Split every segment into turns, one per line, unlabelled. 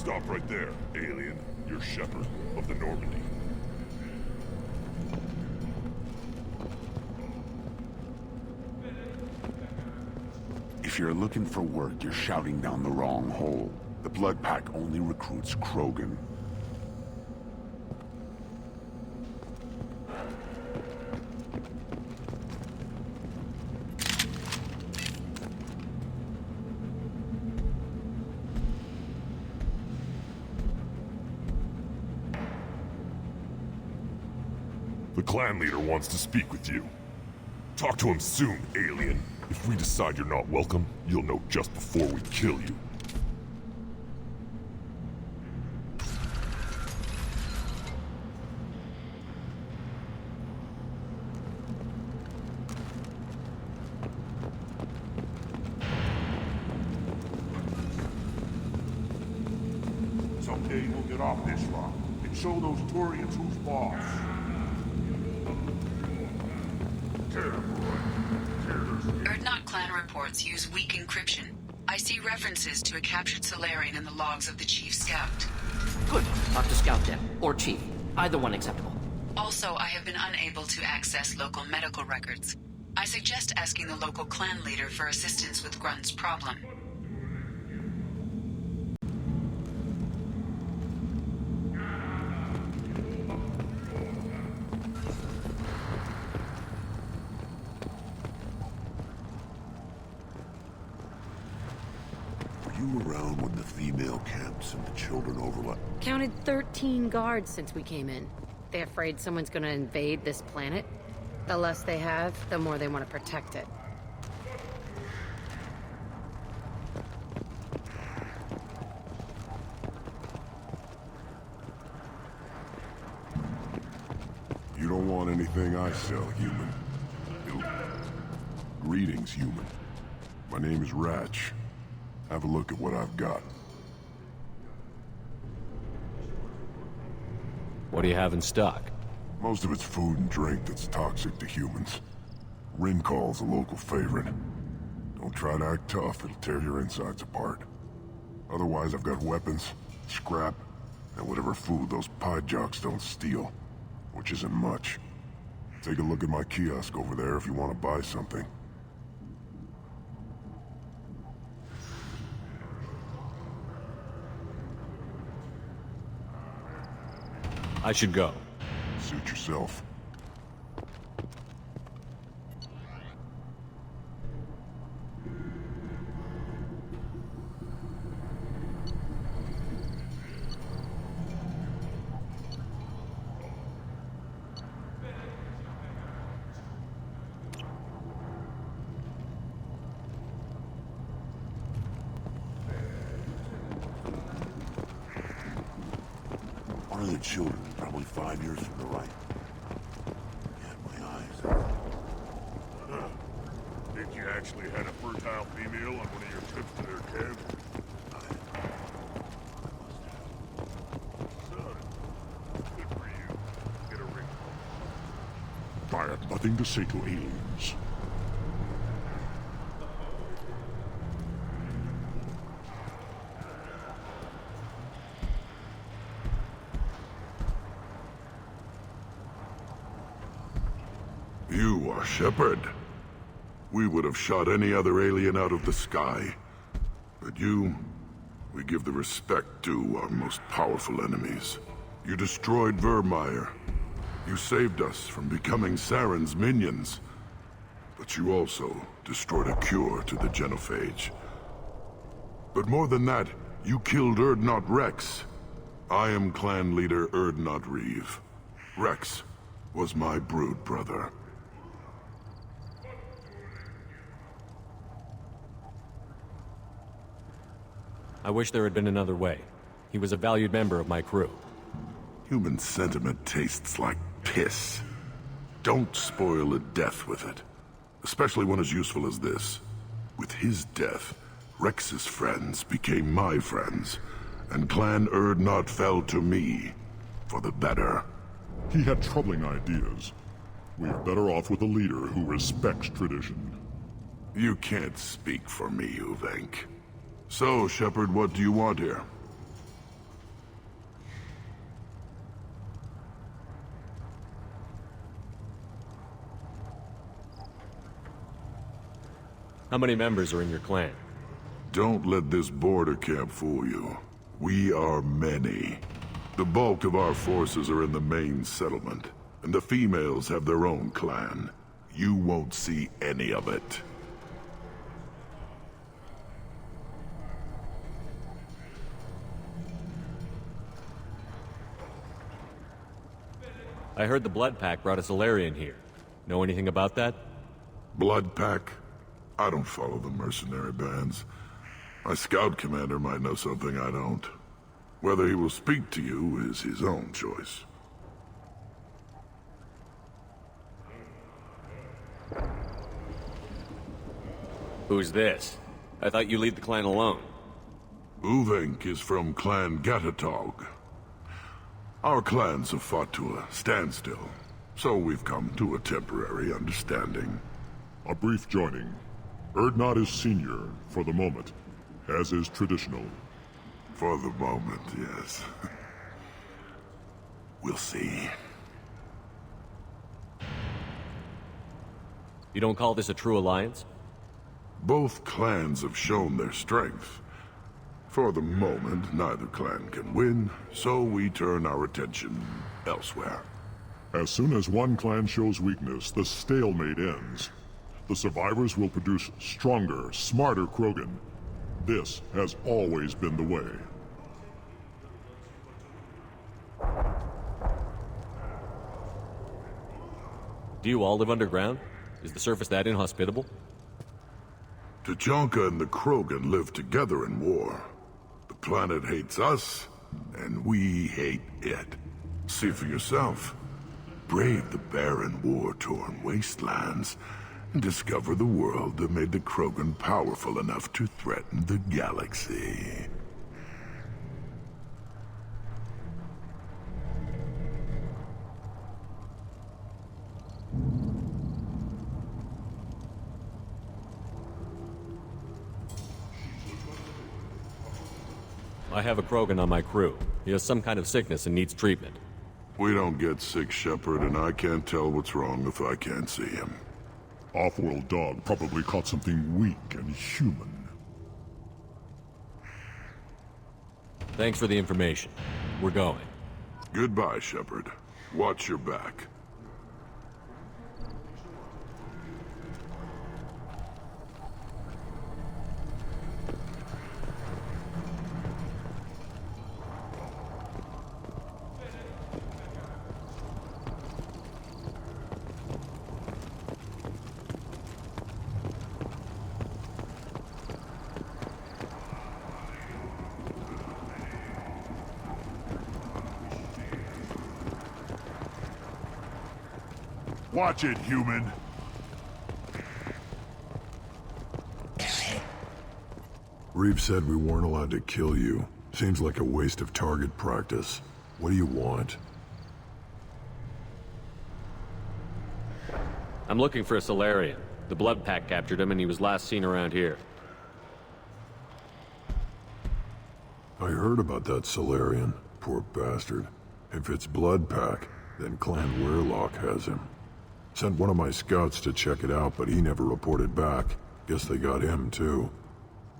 Stop right there, alien. You're Shepherd of the Normandy.
If you're looking for work, you're shouting down the wrong hole. The Blood Pack only recruits Krogan.
The clan leader wants to speak with you. Talk to him soon, alien. If we decide you're not welcome, you'll know just before we kill you.
Someday we'll get off this rock and show those Turians who's boss.
Erdnot clan reports use weak encryption. I see references to a captured Solarian in the logs of the Chief Scout.
Good. Talk to Scout then. Or Chief. Either one acceptable.
Also, I have been unable to access local medical records. I suggest asking the local clan leader for assistance with Grunt's problem.
You around when the female camps and the children overlap?
Counted 13 guards since we came in. They afraid someone's gonna invade this planet? The less they have, the more they want to protect it.
You don't want anything I sell, human. Greetings, human. My name is Ratch. Have a look at what I've got.
What do you have in stock?
Most of it's food and drink that's toxic to humans. Rincall's a local favorite. Don't try to act tough, it'll tear your insides apart. Otherwise, I've got weapons, scrap, and whatever food those pie jocks don't steal. Which isn't much. Take a look at my kiosk over there if you want to buy something.
I should go.
Suit yourself. One of the children, probably 5 years from the right. Yeah, my eyes.
Think you actually had a fertile female on one of your trips to their camp? Son, good for you. Get a ring.
I have nothing to say to aliens. You are Shepherd. We would have shot any other alien out of the sky. But you, we give the respect due our most powerful enemies. You destroyed Vermeer. You saved us from becoming Saren's minions. But you also destroyed a cure to the genophage. But more than that, you killed Erdnot Rex. I am clan leader Erdnot Reeve. Rex was my brood brother.
I wish there had been another way. He was a valued member of my crew.
Human sentiment tastes like piss. Don't spoil a death with it. Especially one as useful as this. With his death, Rex's friends became my friends, and Clan Erdnot fell to me, for the better.
He had troubling ideas. We are better off with a leader who respects tradition.
You can't speak for me, Uvenk. So, Shepherd, what do you want here?
How many members are in your clan?
Don't let this border camp fool you. We are many. The bulk of our forces are in the main settlement, and the females have their own clan. You won't see any of it.
I heard the Blood Pack brought a Solarian here. Know anything about that?
Blood Pack? I don't follow the mercenary bands. My scout commander might know something I don't. Whether he will speak to you is his own choice.
Who's this? I thought you lead the clan alone.
Uvenk is from Clan Gatatog. Our clans have fought to a standstill, so we've come to a temporary understanding.
A brief joining. Erdnot is senior, for the moment, as is traditional.
For the moment, yes. We'll see.
You don't call this a true alliance?
Both clans have shown their strength. For the moment, neither clan can win, so we turn our attention elsewhere.
As soon as one clan shows weakness, the stalemate ends. The survivors will produce stronger, smarter Krogan. This has always been the way.
Do you all live underground? Is the surface that inhospitable?
Tuchanka and the Krogan live together in war. The planet hates us, and we hate it. See for yourself. Brave the barren, war-torn wastelands, and discover the world that made the Krogan powerful enough to threaten the galaxy.
I have a Krogan on my crew. He has some kind of sickness and needs treatment.
We don't get sick, Shepard, and I can't tell what's wrong if I can't see him.
Off-world dog probably caught something weak and human.
Thanks for the information. We're going.
Goodbye, Shepard. Watch your back.
Watch it, human!
Reeve said we weren't allowed to kill you. Seems like a waste of target practice. What do you want?
I'm looking for a Solarian. The Blood Pack captured him and he was last seen around here.
I heard about that Solarian. Poor bastard. If it's Blood Pack, then Clan Weirlock has him. Sent one of my scouts to check it out, but he never reported back. Guess they got him, too.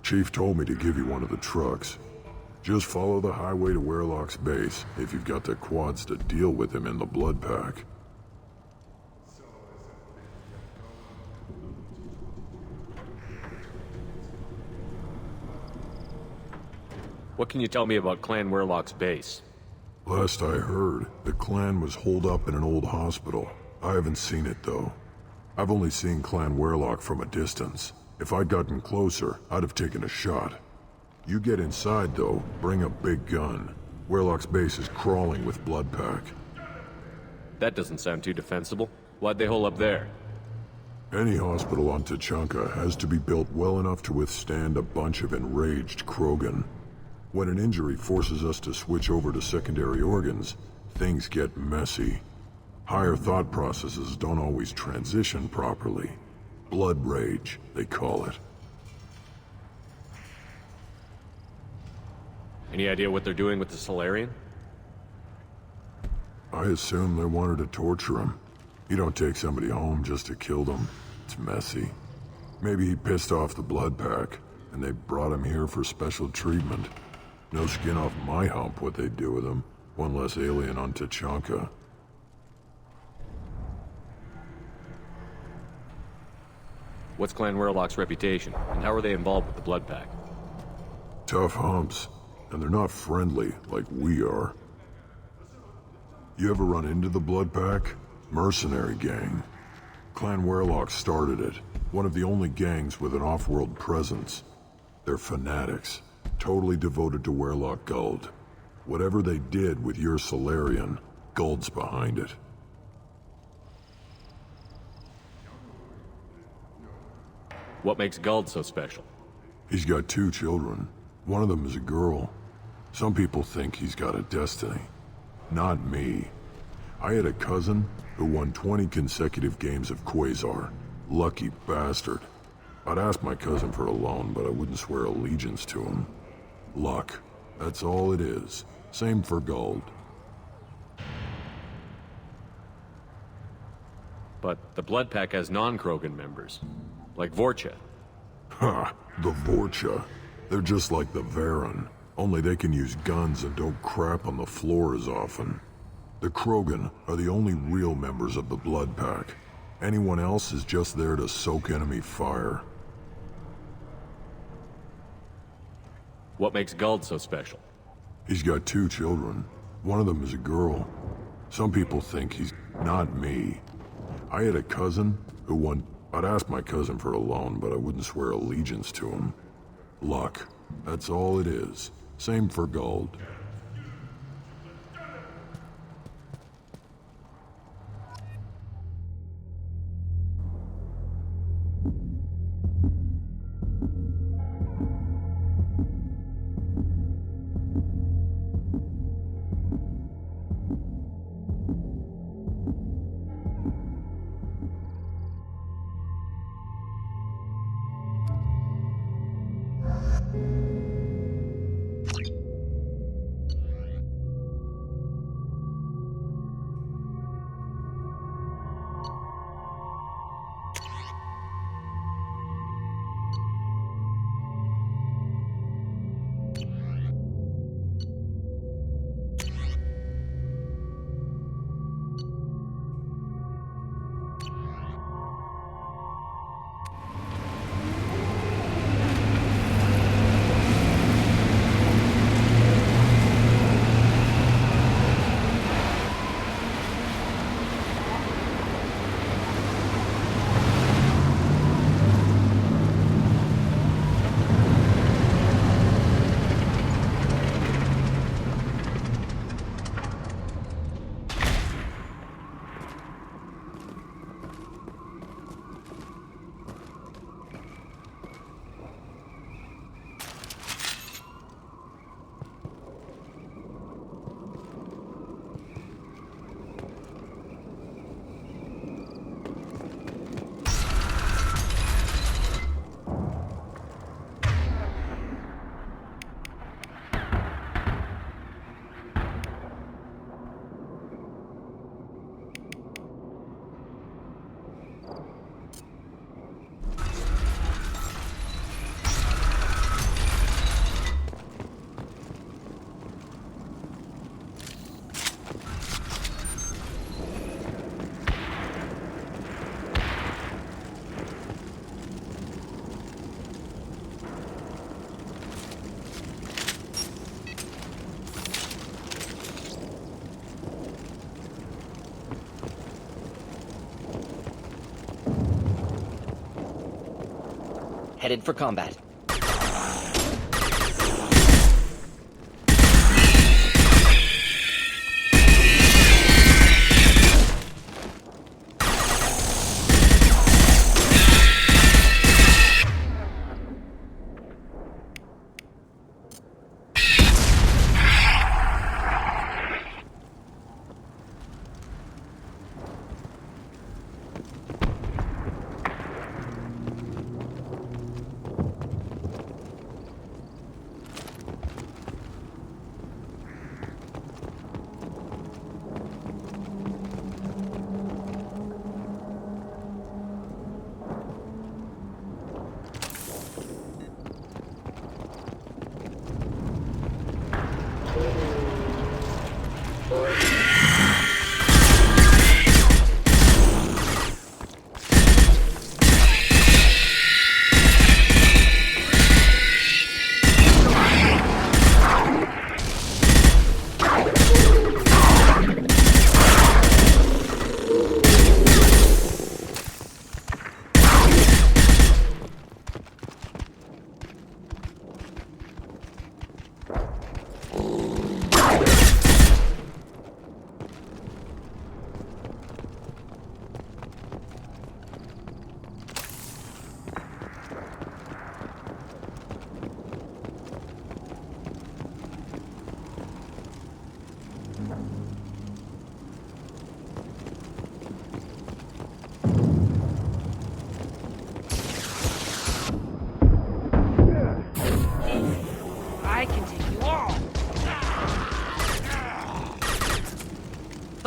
Chief told me to give you one of the trucks. Just follow the highway to Weirlock's base, if you've got the quads to deal with him in the Blood Pack.
What can you tell me about Clan Weirlock's base?
Last I heard, the clan was holed up in an old hospital. I haven't seen it, though. I've only seen Clan Weirlock from a distance. If I'd gotten closer, I'd have taken a shot. You get inside, though, bring a big gun. Weirlock's base is crawling with Blood Pack.
That doesn't sound too defensible. Why'd they hole up there?
Any hospital on Tuchanka has to be built well enough to withstand a bunch of enraged Krogan. When an injury forces us to switch over to secondary organs, things get messy. Higher thought processes don't always transition properly. Blood rage, they call it.
Any idea what they're doing with the Solarian?
I assume they wanted to torture him. You don't take somebody home just to kill them. It's messy. Maybe he pissed off the Blood Pack, and they brought him here for special treatment. No skin off my hump what they'd do with him. One less alien on Tuchanka.
What's Clan Werlock's reputation, and how are they involved with the Blood Pack?
Tough humps, and they're not friendly like we are. You ever run into the Blood Pack? Mercenary gang. Clan Werlock started it. One of the only gangs with an off-world presence. They're fanatics, totally devoted to Werlock Guld. Whatever they did with your Solarian, Guld's behind it.
What makes Guld so special?
He's got 2 children. One of them is a girl. Some people think he's got a destiny. Not me. I had a cousin who won 20 consecutive games of Quasar. Lucky bastard. I'd ask my cousin for a loan, but I wouldn't swear allegiance to him. Luck. That's all it is. Same for Guld.
But the Blood Pack has non-Krogan members, like Vorcha.
Ha! The Vorcha. They're just like the Varen, only they can use guns and don't crap on the floor as often. The Krogan are the only real members of the Blood Pack. Anyone else is just there to soak enemy fire.
What makes Guld so special?
He's got 2 children. One of them is a girl. Some people think he's not me. I had a cousin who won. I'd ask my cousin for a loan, but I wouldn't swear allegiance to him. Luck. That's all it is. Same for Guld.
Headed for combat.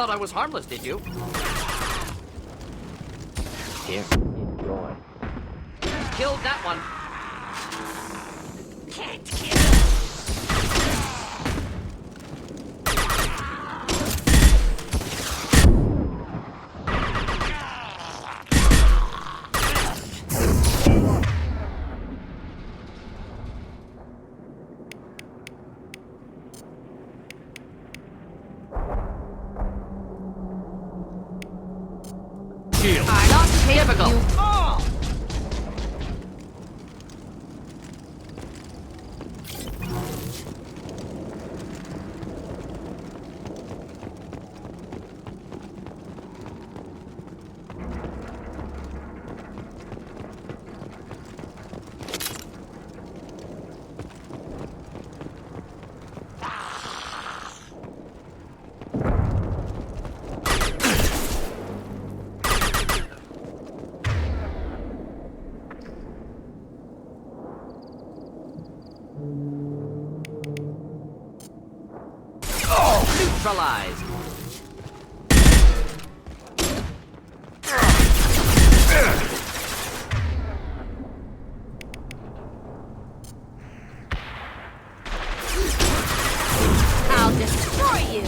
thought I was harmless, did you? Here, enjoy. Killed that one. Can't kill. Not typical. You all. Neutralized.
I'll destroy you.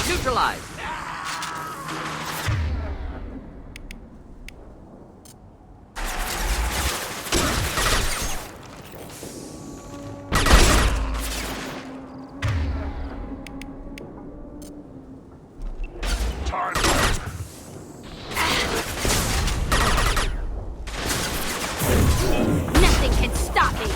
Neutralized.
Nothing can stop me.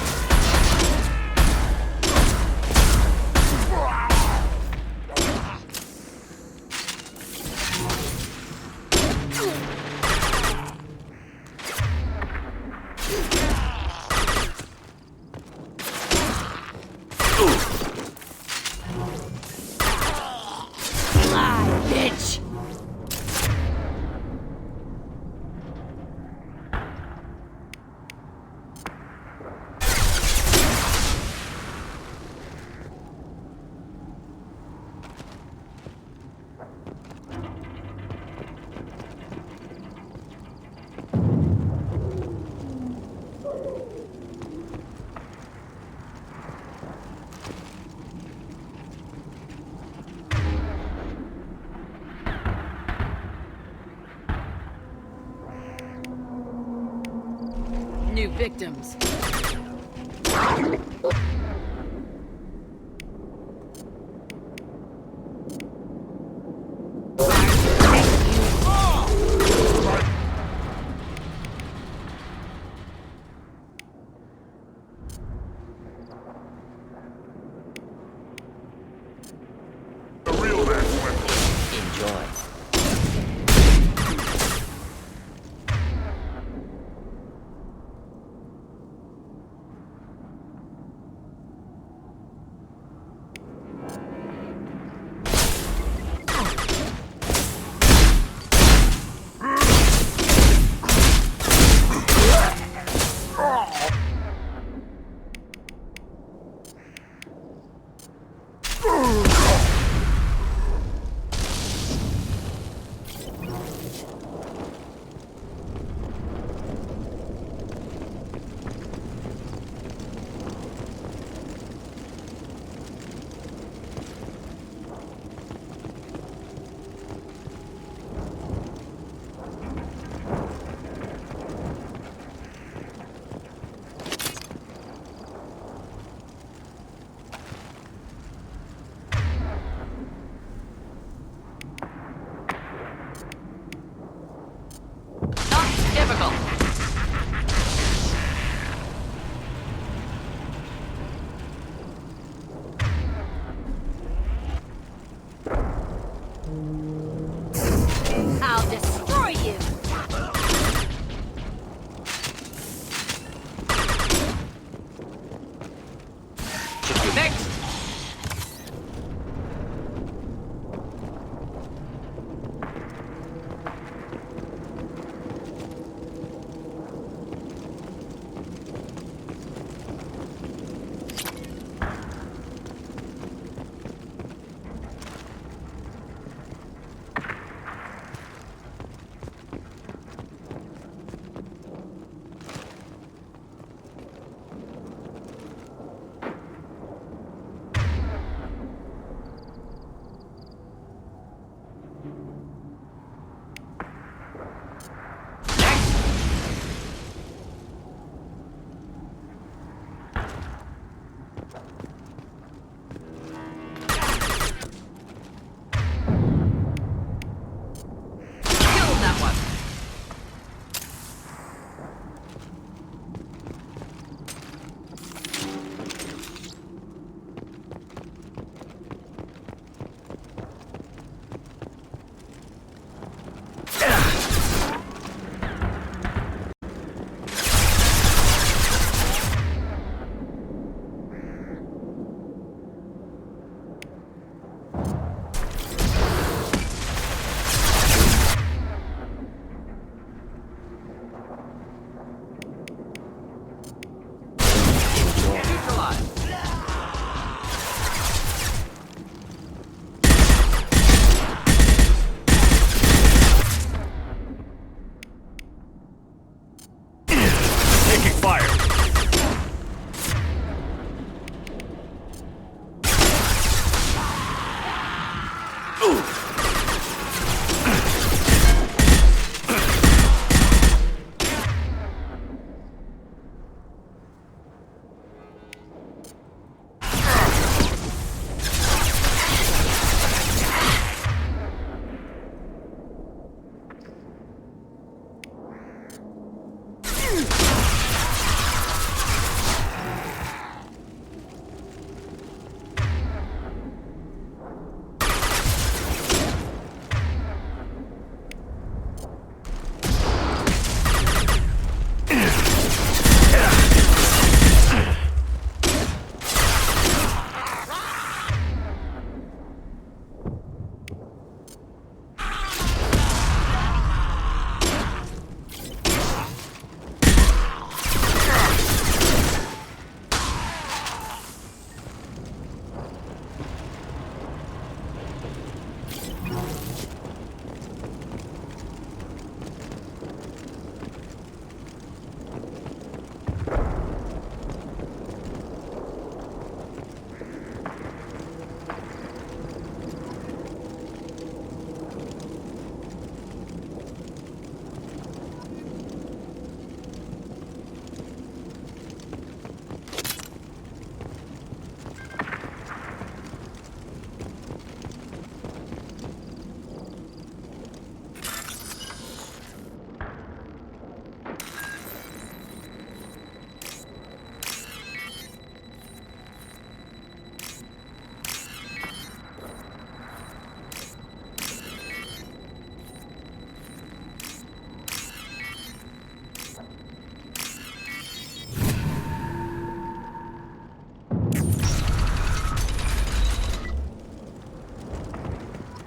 Fly, bitch. New victims.
The real man went.
Enjoy. Typical.
I'll destroy you.
Next.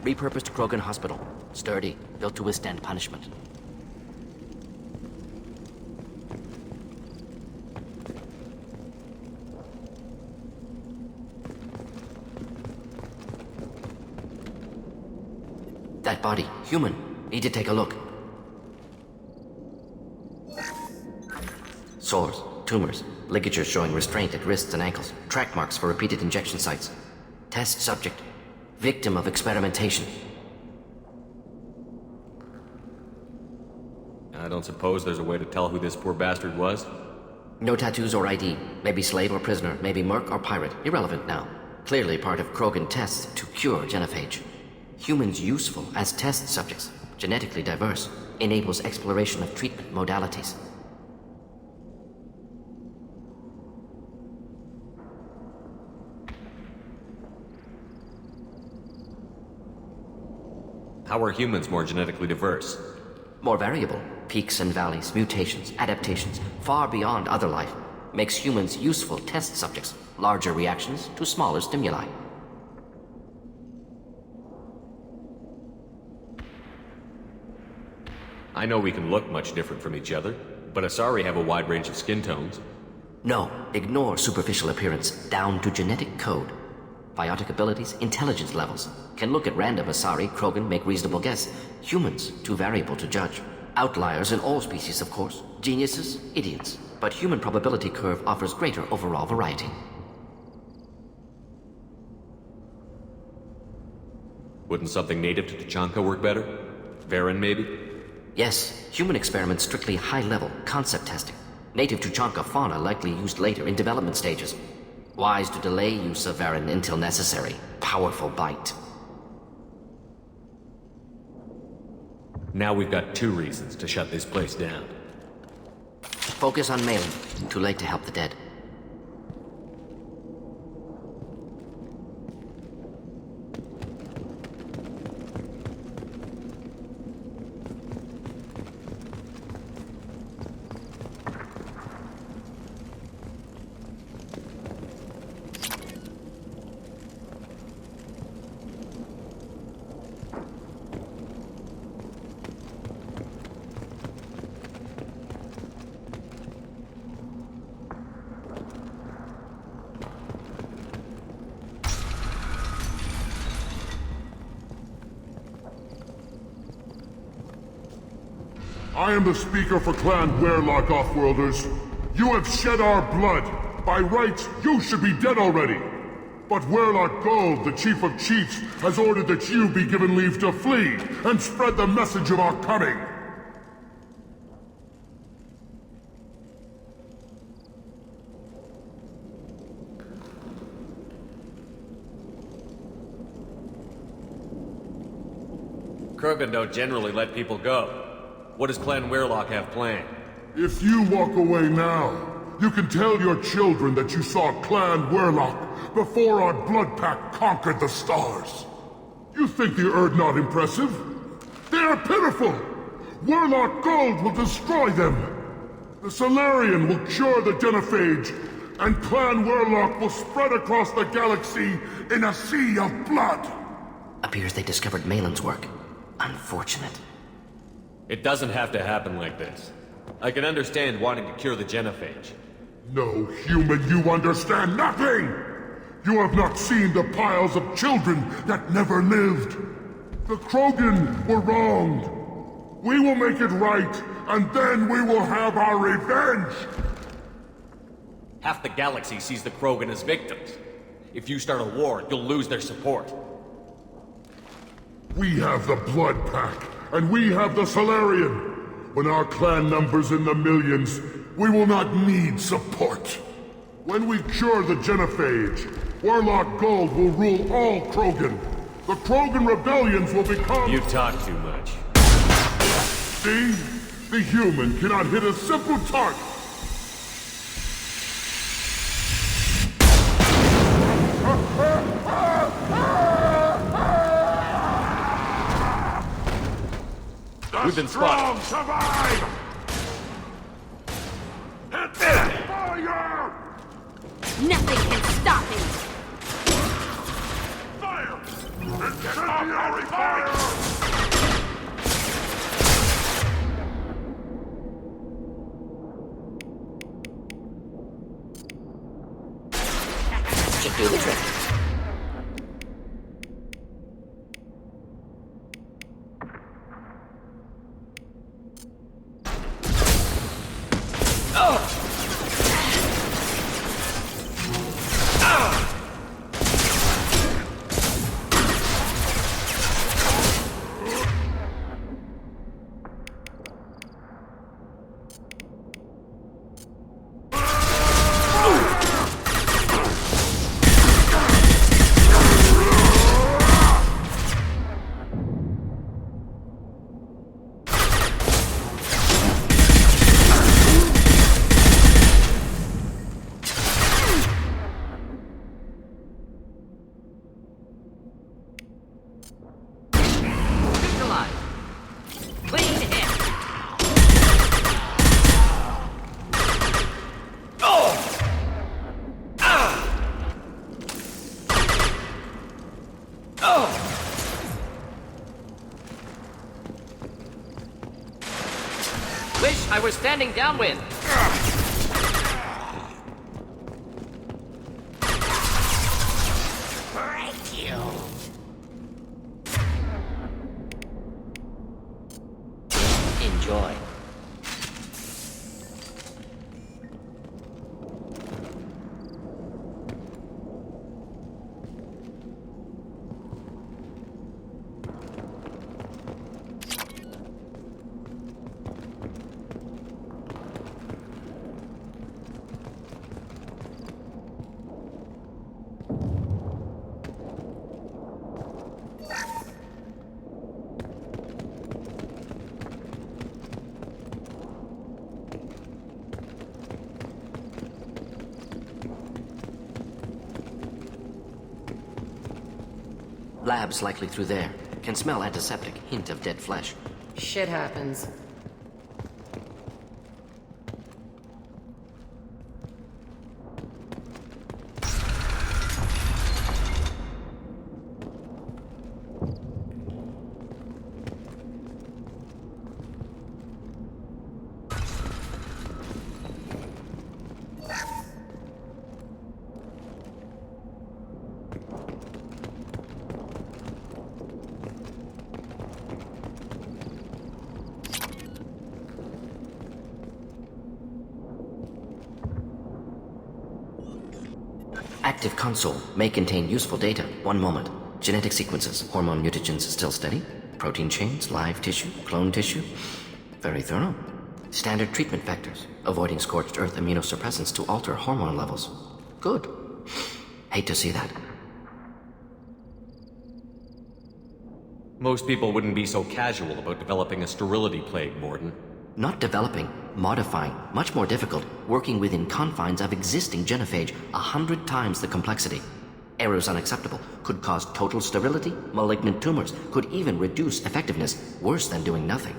Repurposed Krogan Hospital. Sturdy, built to withstand punishment. That body, human. Need to take a look. Sores, tumors, ligatures showing restraint at wrists and ankles, track marks for repeated injection sites. Test subject. Victim of experimentation.
I don't suppose there's a way to tell who this poor bastard was?
No tattoos or ID. Maybe slave or prisoner, maybe merc or pirate. Irrelevant now. Clearly part of Krogan tests to cure genophage. Humans useful as test subjects. Genetically diverse. Enables exploration of treatment modalities.
How are humans more genetically diverse?
More variable. Peaks and valleys, mutations, adaptations, far beyond other life. Makes humans useful test subjects. Larger reactions to smaller stimuli.
I know we can look much different from each other, but Asari have a wide range of skin tones.
No, ignore superficial appearance, down to genetic code. Biotic abilities, intelligence levels. Can look at random Asari, Krogan, make reasonable guess. Humans, too variable to judge. Outliers in all species, of course. Geniuses, idiots. But human probability curve offers greater overall variety.
Wouldn't something native to Tuchanka work better? Varen, maybe?
Yes, human experiments strictly high-level, concept testing. Native Tuchanka fauna likely used later in development stages. Wise to delay use of Varen until necessary. Powerful bite.
Now we've got 2 reasons to shut this place down.
Focus on Maelon. Too late to help the dead.
I am the speaker for Clan Werlock, Offworlders. You have shed our blood. By rights, you should be dead already. But Werlock Gold, the Chief of Chiefs, has ordered that you be given leave to flee and spread the message of our coming.
Krogan don't generally let people go. What does Clan Werlock have planned?
If you walk away now, you can tell your children that you saw Clan Werlock before our blood pack conquered the stars. You think the Erd not impressive? They are pitiful! Werlock Gold will destroy them! The Solarian will cure the genophage, and Clan Werlock will spread across the galaxy in a sea of blood!
Appears they discovered Maelon's work. Unfortunate.
It doesn't have to happen like this. I can understand wanting to cure the genophage.
No, human, you understand nothing! You have not seen the piles of children that never lived. The Krogan were wronged. We will make it right, and then we will have our revenge!
Half the galaxy sees the Krogan as victims. If you start a war, you'll lose their support.
We have the Blood Pack, and we have the Solarian. When our clan numbers in the millions, we will not need support. When we cure the genophage, Werlock Gold will rule all Krogan. The Krogan rebellions will become—
You talk too much.
See? The human cannot hit a simple target.
We've been spotted.
Survive! Hit them! Fire!
Nothing can stop me!
Fire! Incendiary fire!
Should do the trick. Wish I were standing downwind. Enjoy. Labs likely through there. Can smell antiseptic, hint of dead flesh.
Shit happens.
Active console may contain useful data. One moment. Genetic sequences, hormone mutagens still steady. Protein chains, live tissue, clone tissue. Very thorough. Standard treatment vectors, avoiding scorched earth immunosuppressants to alter hormone levels. Good. Hate to see that.
Most people wouldn't be so casual about developing a sterility plague, Mordin.
Not developing, modifying, much more difficult, working within confines of existing genophage, 100 times the complexity. Errors unacceptable, could cause total sterility, malignant tumors, could even reduce effectiveness, worse than doing nothing.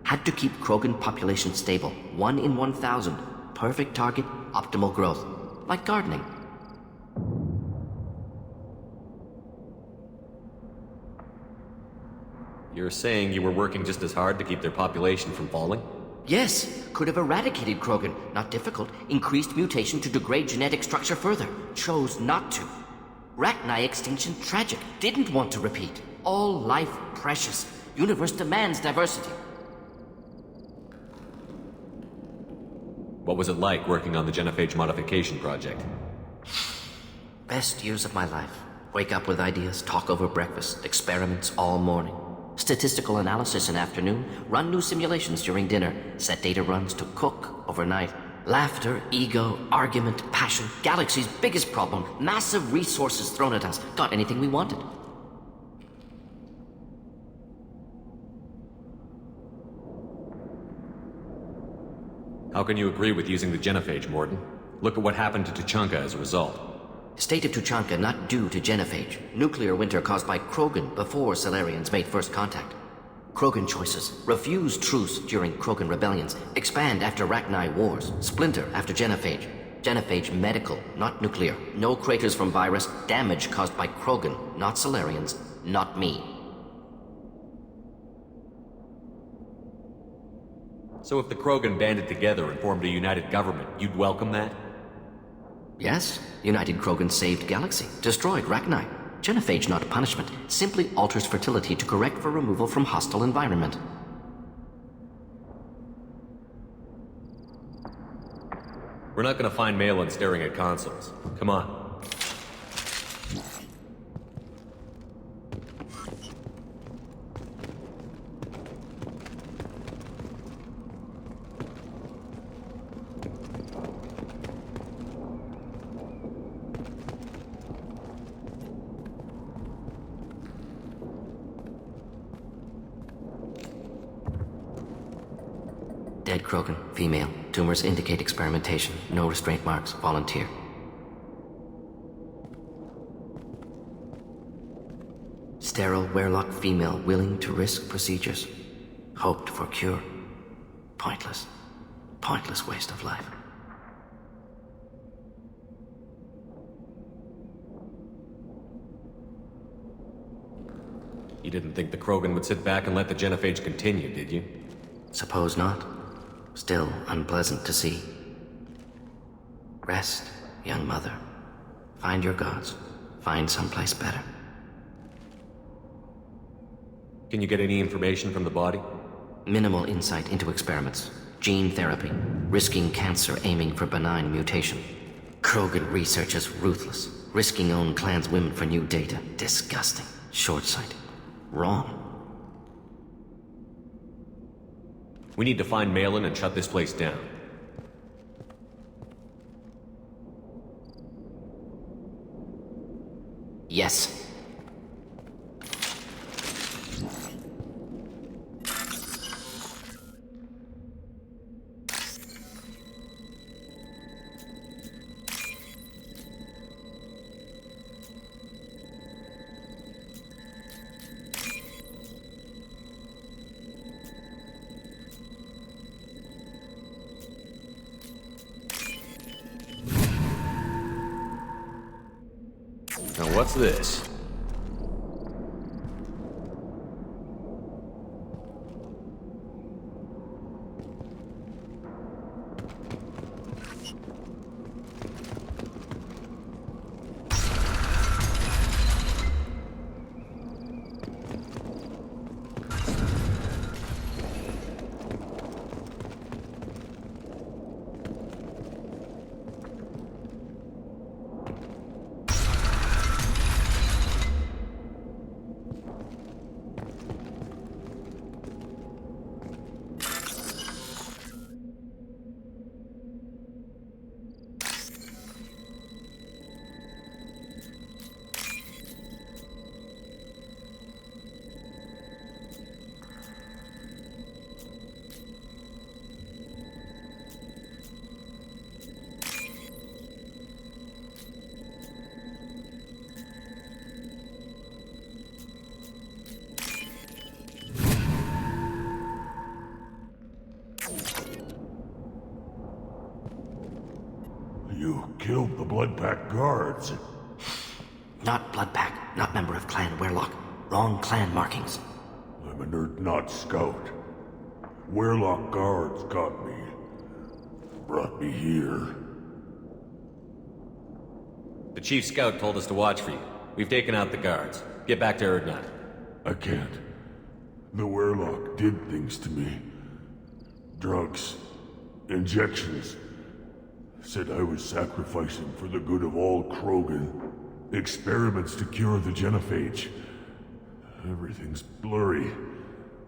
Had to keep Krogan population stable, 1 in 1,000, perfect target, optimal growth. Like gardening.
You're saying you were working just as hard to keep their population from falling?
Yes, could have eradicated Krogan. Not difficult. Increased mutation to degrade genetic structure further. Chose not to. Rachni extinction tragic. Didn't want to repeat. All life precious. Universe demands diversity.
What was it like working on the genophage modification project?
Best years of my life. Wake up with ideas, talk over breakfast, experiments all morning. Statistical analysis in afternoon, run new simulations during dinner, set data runs to cook overnight. Laughter, ego, argument, passion, galaxy's biggest problem, massive resources thrown at us. Got anything we wanted.
How can you agree with using the genophage, Mordin? Look at what happened to Tuchanka as a result.
State of Tuchanka not due to genophage. Nuclear winter caused by Krogan before Salarians made first contact. Krogan choices. Refuse truce during Krogan rebellions. Expand after Rachni wars. Splinter after genophage. Genophage medical, not nuclear. No craters from virus. Damage caused by Krogan, not Salarians, not me.
So if the Krogan banded together and formed a united government, you'd welcome that?
Yes, United Krogan saved Galaxy, destroyed Rachni. Genophage not punishment, simply alters fertility to correct for removal from hostile environment.
We're not gonna find Maelon staring at consoles. Come on.
Dead Krogan, female. Tumors indicate experimentation. No restraint marks. Volunteer. Sterile Werlock female willing to risk procedures. Hoped for cure. Pointless. Pointless waste of life.
You didn't think the Krogan would sit back and let the genophage continue, did you?
Suppose not. Still unpleasant to see. Rest, young mother. Find your gods. Find someplace better.
Can you get any information from the body?
Minimal insight into experiments. Gene therapy. Risking cancer aiming for benign mutation. Krogan research is ruthless. Risking own clan's women for new data. Disgusting. Short-sighted. Wrong.
We need to find Maelon and shut this place down.
Yes.
Now what's this?
You killed the Blood Pack guards.
Not Blood Pack, not member of Clan Werlock. Wrong clan markings.
I'm an Urdnot scout. Werlock guards got me. Brought me here.
The Chief Scout told us to watch for you. We've taken out the guards. Get back to Urdnot.
I can't. The Werlock did things to me. Drugs. Injections. Said I was sacrificing for the good of all Krogan. Experiments to cure the genophage. Everything's blurry.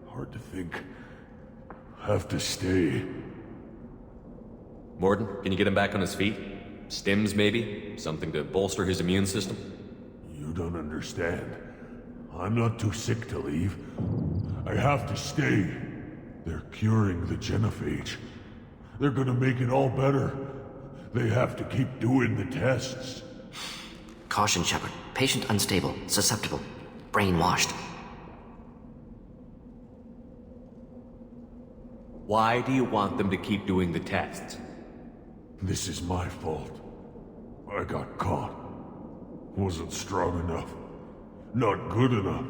Hard to think. Have to stay.
Mordin, can you get him back on his feet? Stims, maybe? Something to bolster his immune system?
You don't understand. I'm not too sick to leave. I have to stay. They're curing the genophage. They're gonna make it all better. They have to keep doing the tests.
Caution, Shepard. Patient unstable, susceptible, brainwashed.
Why do you want them to keep doing the tests?
This is my fault. I got caught. Wasn't strong enough. Not good enough.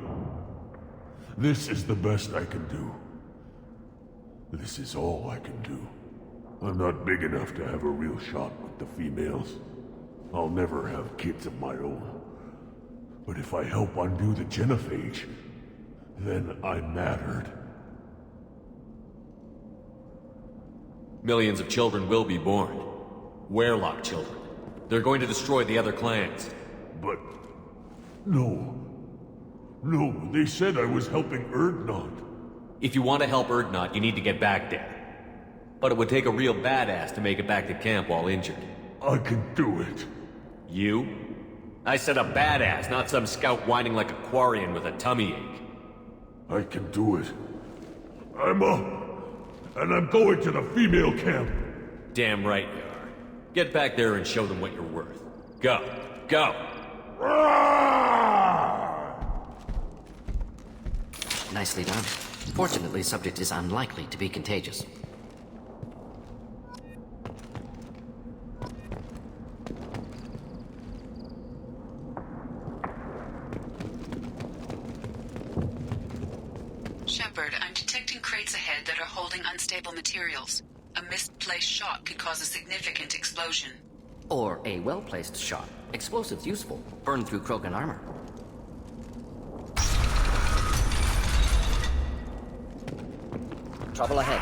This is the best I can do. This is all I can do. I'm not big enough to have a real shot with the females. I'll never have kids of my own. But if I help undo the genophage, then I'm mattered.
Millions of children will be born. Werlock children. They're going to destroy the other clans.
But... No. No, they said I was helping Urdnot.
If you want to help Urdnot, you need to get back there. But it would take a real badass to make it back to camp while injured.
I can do it.
You? I said a badass, not some scout whining like a Quarian with a tummy ache.
I can do it. I'm up. And I'm going to the female camp.
Damn right you are. Get back there and show them what you're worth. Go. Go!
Nicely done. Fortunately, subject is unlikely to be contagious.
Shepard, I'm detecting crates ahead that are holding unstable materials. A misplaced shot could cause a significant explosion.
Or a well-placed shot. Explosives useful. Burn through Krogan armor. Trouble ahead.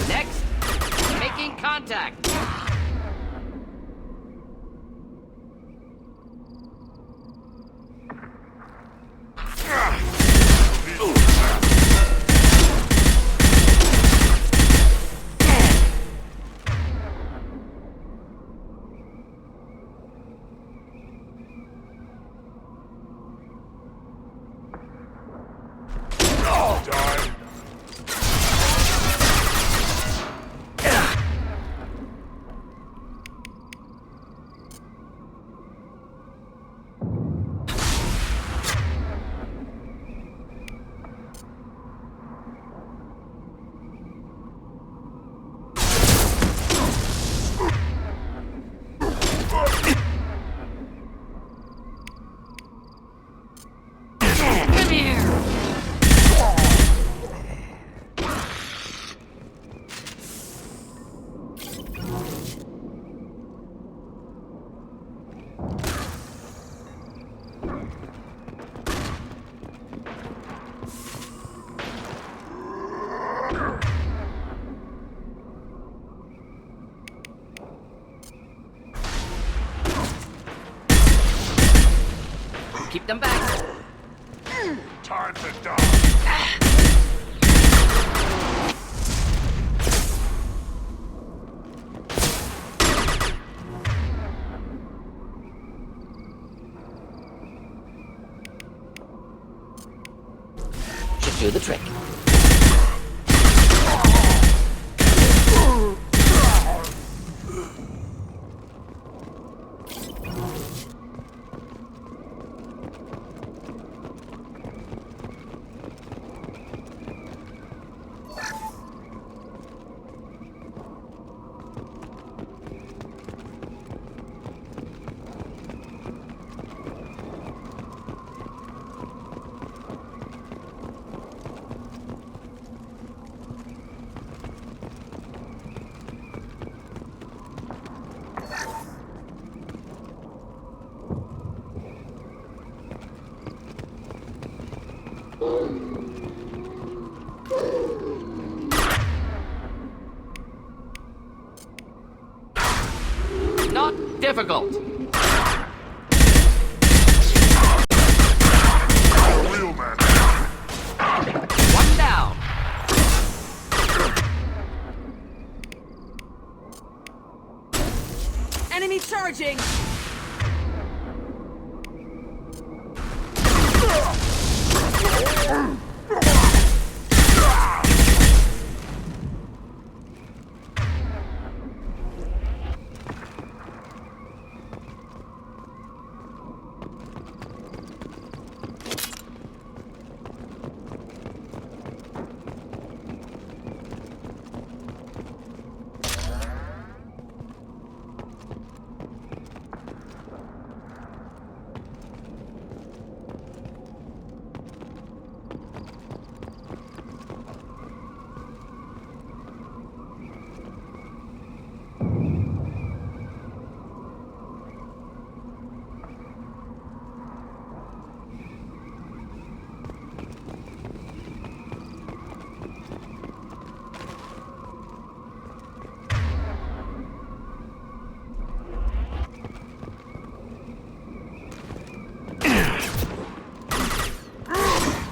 Next! Making contact! them back.
Time to die.
Should do the trick.
Not difficult.
Real man.
One down.
Enemy charging!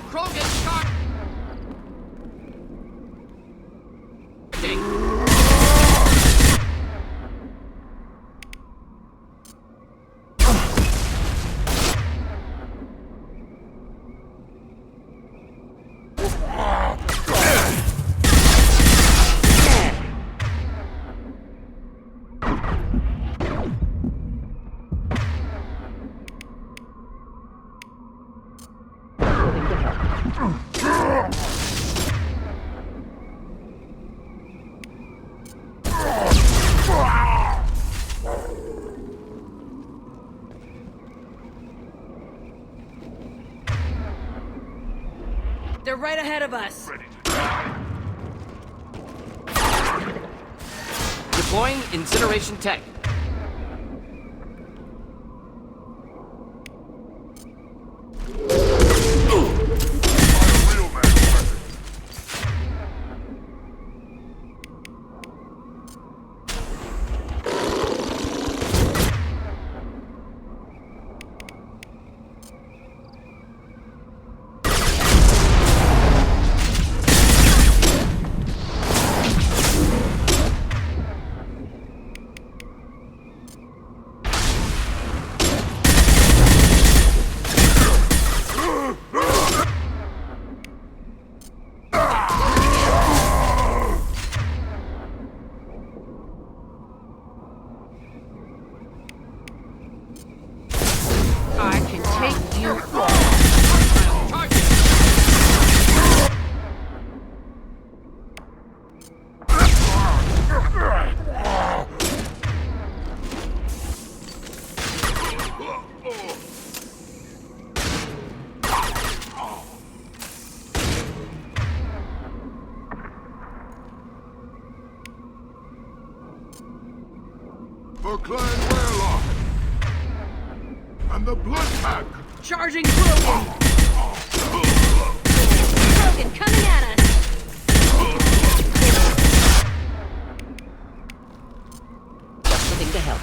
Krogan charging.
They're right ahead of us.
Deploying incineration tech.
Real man.
I can take you on.
For Clan Maelon! And the Blood Pack!
Charging Krogan! Krogan coming at us!
Just the thing to help.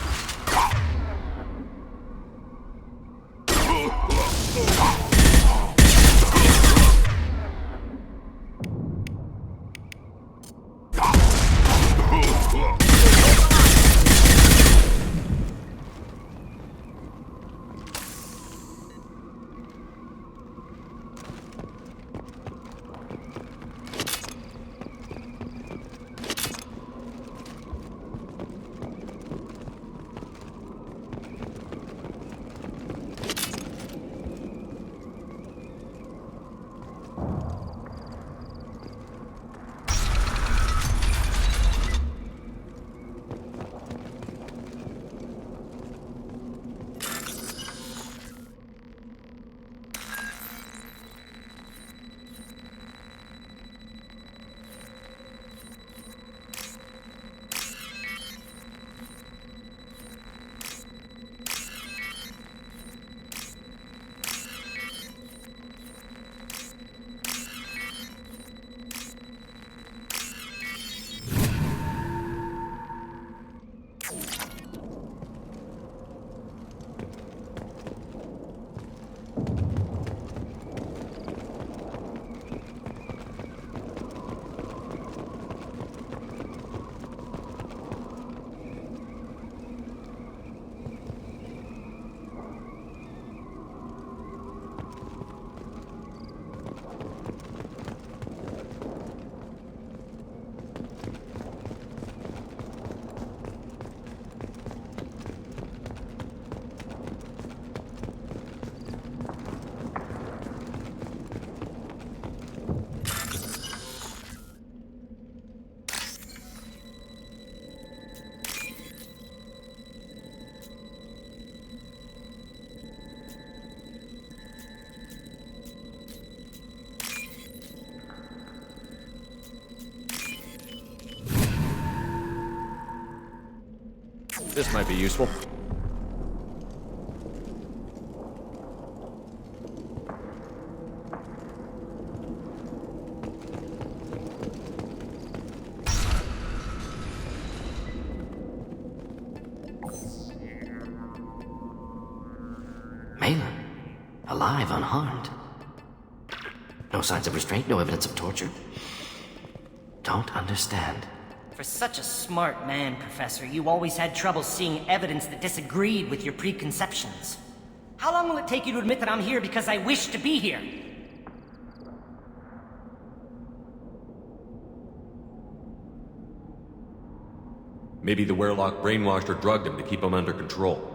This might be useful.
Maelon, alive, unharmed. No signs of restraint, no evidence of torture. Don't understand.
For such a smart man, Professor, you always had trouble seeing evidence that disagreed with your preconceptions. How long will it take you to admit that I'm here because I wish to be here?
Maybe the Werlock brainwashed or drugged him to keep him under control.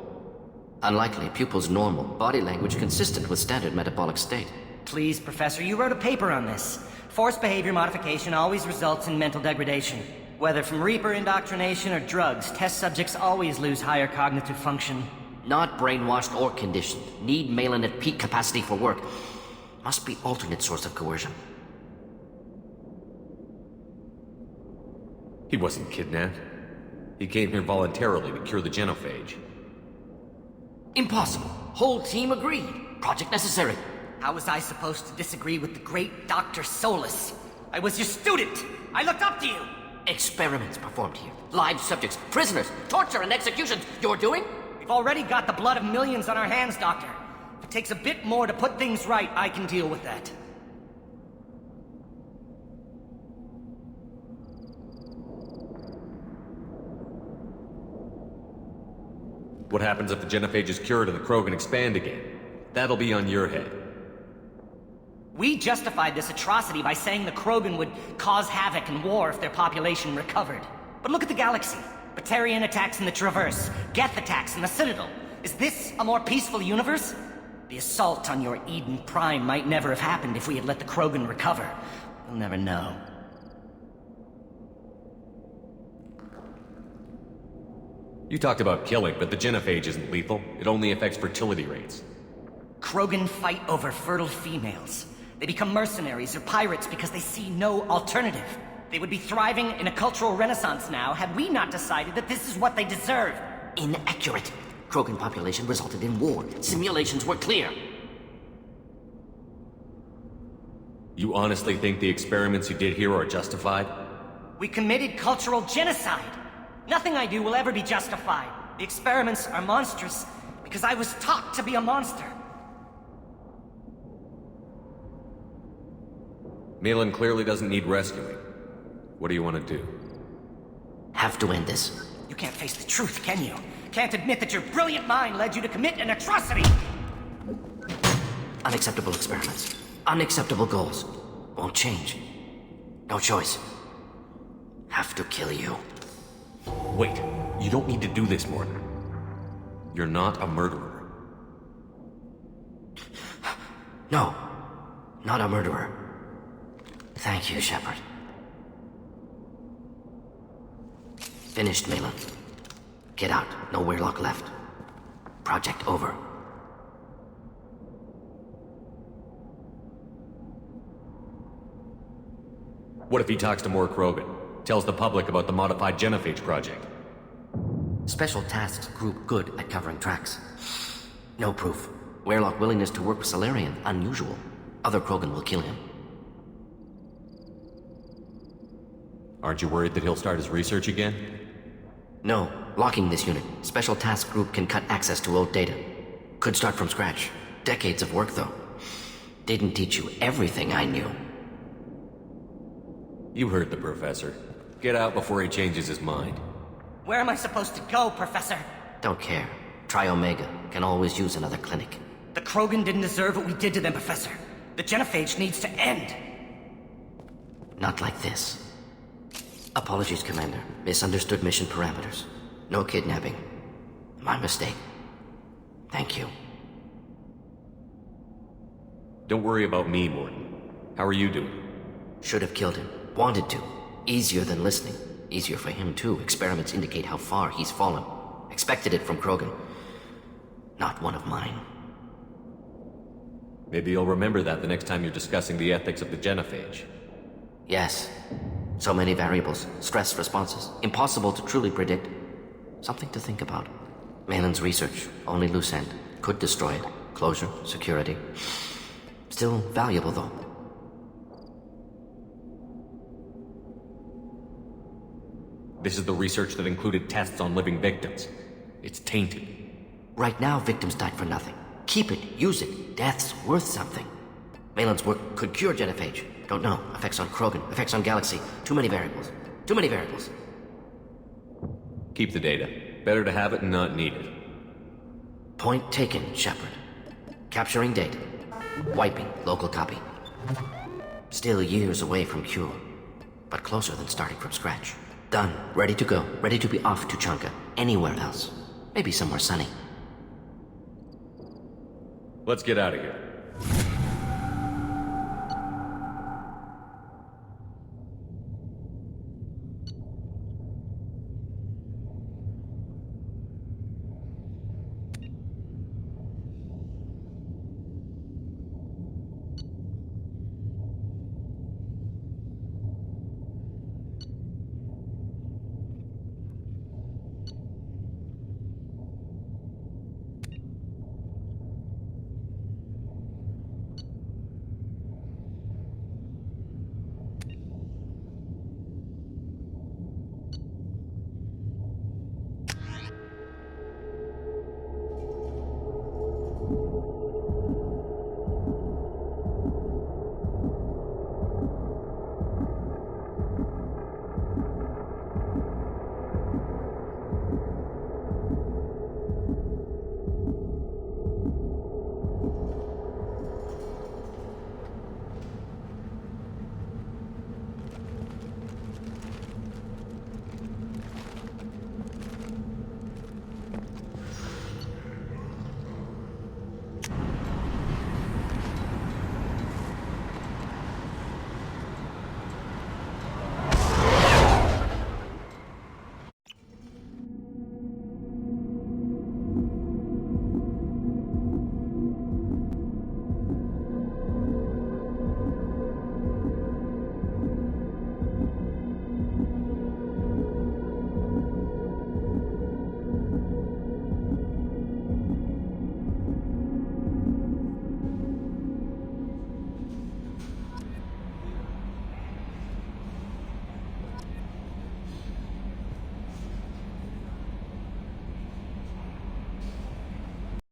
Unlikely. Pupil's normal. Body language consistent with standard metabolic state.
Please, Professor, you wrote a paper on this. Forced behavior modification always results in mental degradation. Whether from Reaper indoctrination or drugs, test subjects always lose higher cognitive function.
Not brainwashed or conditioned. Need Maelon at peak capacity for work. Must be alternate source of coercion.
He wasn't kidnapped. He came here voluntarily to cure the genophage.
Impossible. Whole team agreed. Project necessary.
How was I supposed to disagree with the great Dr. Solus? I was your student! I looked up to you!
Experiments performed here. Live subjects, prisoners, torture and executions. You're doing?
We've already got the blood of millions on our hands, Doctor. If it takes a bit more to put things right, I can deal with that.
What happens if the genophage is cured and the Krogan expand again? That'll be on your head.
We justified this atrocity by saying the Krogan would cause havoc and war if their population recovered. But look at the galaxy. Batarian attacks in the Traverse, Geth attacks in the Citadel. Is this a more peaceful universe? The assault on your Eden Prime might never have happened if we had let the Krogan recover. We'll never know.
You talked about killing, but the genophage isn't lethal. It only affects fertility rates.
Krogan fight over fertile females. They become mercenaries or pirates because they see no alternative. They would be thriving in a cultural renaissance now had we not decided that this is what they deserve.
Inaccurate. Krogan population resulted in war. Simulations were clear.
You honestly think the experiments you did here are justified?
We committed cultural genocide. Nothing I do will ever be justified. The experiments are monstrous because I was taught to be a monster.
Maelon clearly doesn't need rescuing. What do you want to do?
Have to end this.
You can't face the truth, can you? Can't admit that your brilliant mind led you to commit an atrocity!
Unacceptable experiments. Unacceptable goals. Won't change. No choice. Have to kill you.
Wait, you don't need to do this, Mordin. You're not a murderer.
No, not a murderer. Thank you, Shepard. Finished, Maelon. Get out. No Werlock left. Project over.
What if he talks to more Krogan? Tells the public about the modified genophage project?
Special Tasks Group good at covering tracks. No proof. Werlock willingness to work with Salarian, unusual. Other Krogan will kill him.
Aren't you worried that he'll start his research again?
No. Locking this unit. Special Task Group can cut access to old data. Could start from scratch. Decades of work, though. Didn't teach you everything I knew.
You heard the professor. Get out before he changes his mind.
Where am I supposed to go, Professor?
Don't care. Try Omega. Can always use another clinic.
The Krogan didn't deserve what we did to them, Professor. The genophage needs to end.
Not like this. Apologies, Commander. Misunderstood mission parameters. No kidnapping. My mistake. Thank you.
Don't worry about me, Mordin. How are you doing?
Should have killed him. Wanted to. Easier than listening. Easier for him, too. Experiments indicate how far he's fallen. Expected it from Krogan. Not one of mine.
Maybe you'll remember that the next time you're discussing the ethics of the genophage.
Yes. So many variables. Stress responses. Impossible to truly predict. Something to think about. Maelon's research, only loose end. Could destroy it. Closure, security. Still valuable, though.
This is the research that included tests on living victims. It's tainted.
Right now, victims died for nothing. Keep it, use it. Death's worth something. Maelon's work could cure genophage. Don't know. Effects on Krogan, effects on Galaxy. Too many variables. Too many variables.
Keep the data. Better to have it and not need it.
Point taken, Shepard. Capturing data. Wiping local copy. Still years away from cure, but closer than starting from scratch. Done. Ready to go. Ready to be off Tuchanka. Anywhere else. Maybe somewhere sunny.
Let's get out of here.